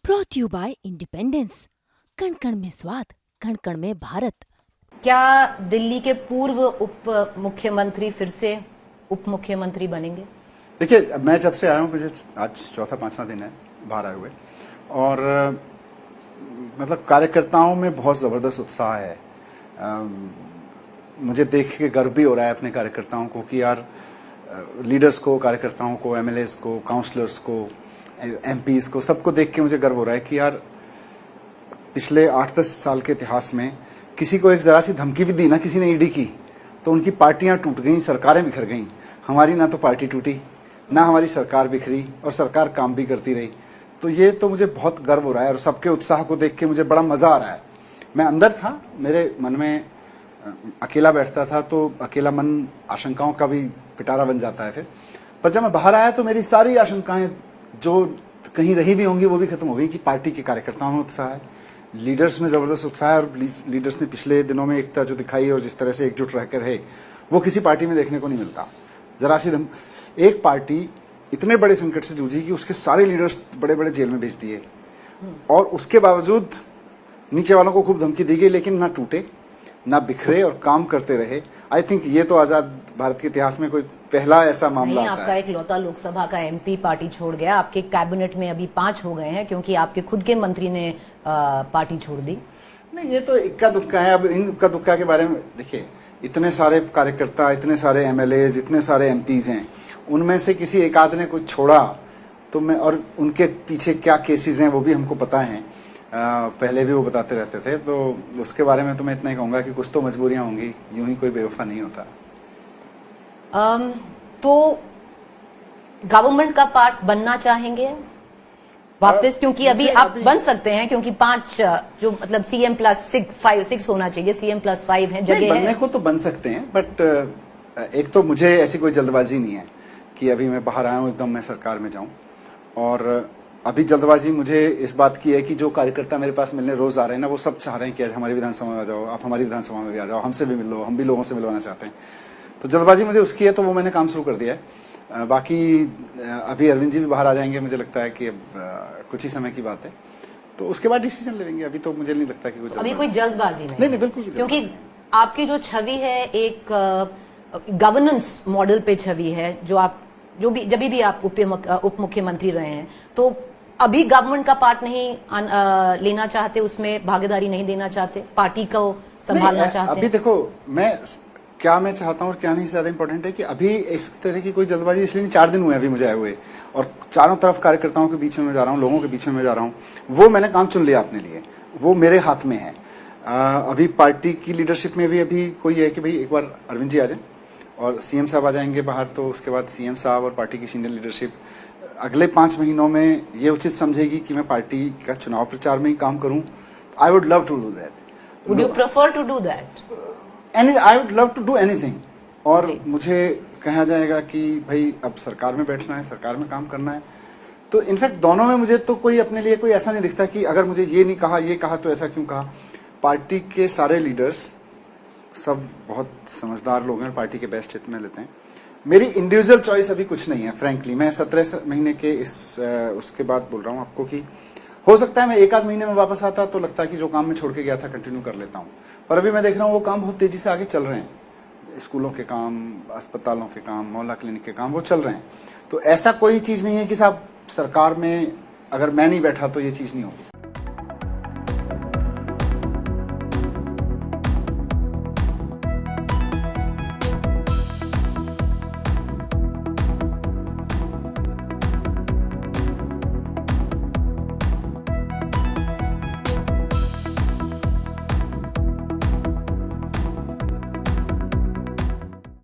Brought you bye independence. कण कण में स्वाद, कण कण में भारत। क्या दिल्ली के पूर्व उप मुख्यमंत्री फिर से उप मुख्यमंत्री बनेंगे? देखिए, मैं जब से आया हूँ, मुझे आज चौथा पांचवा दिन है बाहर आए हुए, और मतलब कार्यकर्ताओं में बहुत जबरदस्त उत्साह है। मुझे देख के गर्व भी हो रहा है अपने कार्यकर्ताओं को कि यार लीडर्स को, कार्यकर्ताओं को, एमएलएस को, काउंसलर्स को, एमपीज को, सबको देख के मुझे गर्व हो रहा है कि यार पिछले 8-10 साल के इतिहास में किसी को एक जरा सी धमकी भी दी ना किसी ने ईडी की, तो उनकी पार्टियां टूट गई, सरकारें बिखर गई। हमारी ना तो पार्टी टूटी, ना हमारी सरकार बिखरी, और सरकार काम भी करती रही। तो ये तो मुझे बहुत गर्व हो रहा है, और सबके उत्साह को देख के मुझे बड़ा मजा आ रहा है। मैं अंदर था, मेरे मन में अकेला बैठता था तो अकेला मन आशंकाओं का भी पिटारा बन जाता है फिर। पर जब मैं बाहर आया तो मेरी सारी आशंकाएं जो कहीं रही भी होंगी वो भी खत्म हो गई कि पार्टी के कार्यकर्ताओं में उत्साह है, लीडर्स में जबरदस्त उत्साह है, और लीडर्स ने पिछले दिनों में एकता जो दिखाई और जिस तरह से एकजुट रहकर है वो किसी पार्टी में देखने को नहीं मिलता। जरा सी एक पार्टी इतने बड़े संकट से जूझी कि उसके सारे लीडर्स बड़े बड़े जेल में भेज दिए, और उसके बावजूद नीचे वालों को खूब धमकी दी गई, लेकिन ना टूटे, ना बिखरे, और काम करते रहे। आई थिंक ये तो आजाद भारत के इतिहास में कोई पहला ऐसा मामला नहीं, आपका एक लौता लोकसभा का एमपी पार्टी छोड़ गया। आपके कैबिनेट में अभी 5 हो गए हैं क्योंकि आपके खुद के मंत्री ने पार्टी छोड़ दी। नहीं, ये तो इक्का दुक्का है। अब इन इक्का दुक्का के बारे में देखिए, इतने सारे कार्यकर्ता, इतने सारे एमएलएज, इतने सारे एमपीज हैं, उनमें से किसी एक आध ने कुछ छोड़ा तो मैं, और उनके पीछे क्या केसेस हैं वो भी हमको पता है, पहले भी वो बताते रहते थे। तो उसके बारे में तो मैं इतना ही कहूंगा कि कुछ तो मजबूरियां होंगी, यूं ही कोई बेवफा नहीं होता। तो गवर्नमेंट का पार्ट बनना चाहेंगे वापस? क्योंकि अभी आप बन सकते हैं, क्योंकि 5 जो मतलब CM+6 होना चाहिए, CM+5 है, जगह बनने को तो बन सकते हैं, बट एक तो मुझे ऐसी कोई जल्दबाजी नहीं है कि अभी मैं बाहर आया हूं एकदम मैं सरकार में जाऊं। और अभी जल्दबाजी मुझे इस बात की है कि जो कार्यकर्ता मेरे पास मिलने रोज आ रहे हैं ना, वो सब चाह रहे हैं कि आज हमारी विधानसभा में आ जाओ, आप हमारी विधानसभा में भी आ जाओ, हमसे भी मिलो, हम भी लोगों से मिलवाना चाहते हैं। तो जल्दबाजी मुझे उसकी है, तो वो मैंने काम शुरू कर दिया है। बाकी अभी अरविंद जी भी बाहर आ जाएंगे, मुझे लगता है कि अब कुछ ही समय की बात है, तो उसके बाद डिसीजन ले लेंगे। अभी तो मुझे नहीं लगता कि अभी कोई जल्दबाजी नहीं, बिल्कुल। क्योंकि आपकी जो छवि है एक गवर्नेंस मॉडल पे छवि है, जो आप जब भी आप उप मुख्यमंत्री रहे हैं, तो अभी गवर्नमेंट का पार्ट नहीं लेना चाहते, उसमें भागीदारी नहीं देना चाहते, पार्टी को संभालना चाहते हैं। अभी देखो, मैं चाहता हूं और क्या नहीं, ज्यादा इंपॉर्टेंट है कि अभी इस तरह की कोई जल्दबाजी इसलिए नहीं। 4 दिन हुए अभी मुझे आए हुए, और चारों तरफ कार्यकर्ताओं के बीच में मैं जा रहा हूं, लोगों के बीच में मैं जा रहा हूं। वो मैंने काम चुन लिया अपने लिए, वो मेरे हाथ में है। अभी पार्टी की लीडरशिप में भी अभी कोई है कि भाई एक बार अरविंद जी आ जाए और सीएम साहब आ जाएंगे बाहर, तो उसके बाद सीएम साहब और पार्टी की सीनियर लीडरशिप अगले 5 महीनों में ये उचित समझेगी कि मैं पार्टी का चुनाव प्रचार में ही काम करूं। I would love to do that. Would you prefer to do that? I would love to do anything. और मुझे कहा जाएगा कि भाई अब सरकार में बैठना है, सरकार में काम करना है, तो इनफैक्ट दोनों में मुझे तो कोई अपने लिए कोई ऐसा नहीं दिखता कि अगर मुझे ये नहीं कहा, ये कहा तो ऐसा क्यों कहा। पार्टी के सारे लीडर्स सब बहुत समझदार लोग हैं, पार्टी के बेस्ट हित में लेते हैं। मेरी इंडिविजुअल चॉइस अभी कुछ नहीं है, फ्रैंकली। मैं 17 महीने के उसके बाद बोल रहा हूँ आपको कि हो सकता है मैं 1 आध महीने में वापस आता तो लगता है कि जो काम मैं छोड़ के गया था कंटिन्यू कर लेता हूँ, पर अभी मैं देख रहा हूँ वो काम बहुत तेजी से आगे चल रहे हैं। स्कूलों के काम, अस्पतालों के काम, मोहल्ला क्लिनिक के काम वो चल रहे हैं। तो ऐसा कोई चीज नहीं है कि साहब सरकार में अगर मैं नहीं बैठा तो ये चीज नहीं होगी।